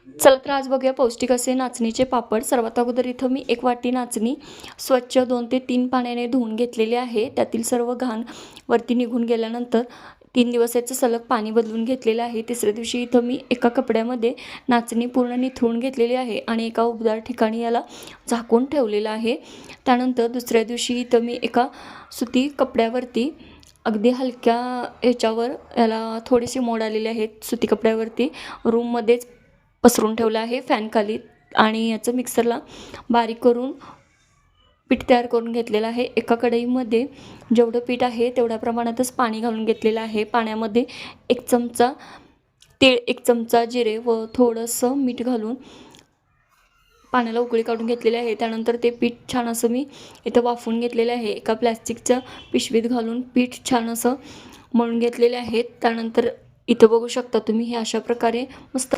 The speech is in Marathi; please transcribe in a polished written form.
चला तर आज बघूया पौष्टिक असे नाचणीचे पापड. सर्वात अगोदर इथं मी 1 वाटी नाचणी स्वच्छ 2 ते 3 पाण्याने धुवून घेतलेली आहे. त्यातील सर्व घाण वरती निघून गेल्यानंतर 3 दिवस याचं सलग पाणी बदलून घेतलेलं आहे. तिसऱ्या दिवशी इथं मी एका कपड्यामध्ये नाचणी पूर्ण निथळून घेतलेली आहे आणि एका उबदार ठिकाणी याला झाकून ठेवलेलं आहे. त्यानंतर दुसऱ्या दिवशी इथं मी एका सुती कपड्यावरती अगदी हलक्या ह्याच्यावर याला थोडेसे मोड आलेले आहेत सुती कपड्यावरती रूममध्येच पसरून ठेवलं आहे फॅनखाली आणि याचं मिक्सरला बारीक करून पीठ तयार करून घेतलेलं आहे. एका कढईमध्ये जेवढं पीठ आहे तेवढ्या प्रमाणातच पाणी घालून घेतलेलं आहे. पाण्यामध्ये 1 चमचा तीळ, 1 चमचा जिरे व थोडंसं मीठ घालून पाण्याला उकळी काढून घेतलेली आहे. त्यानंतर ते पीठ छान असं मी इथं वाफवून घेतलेलं आहे. एका प्लॅस्टिकच्या पिशवीत घालून पीठ छान असं मळून घेतलेले आहे. त्यानंतर इथं बघू शकता तुम्ही हे अशा प्रकारे मस्त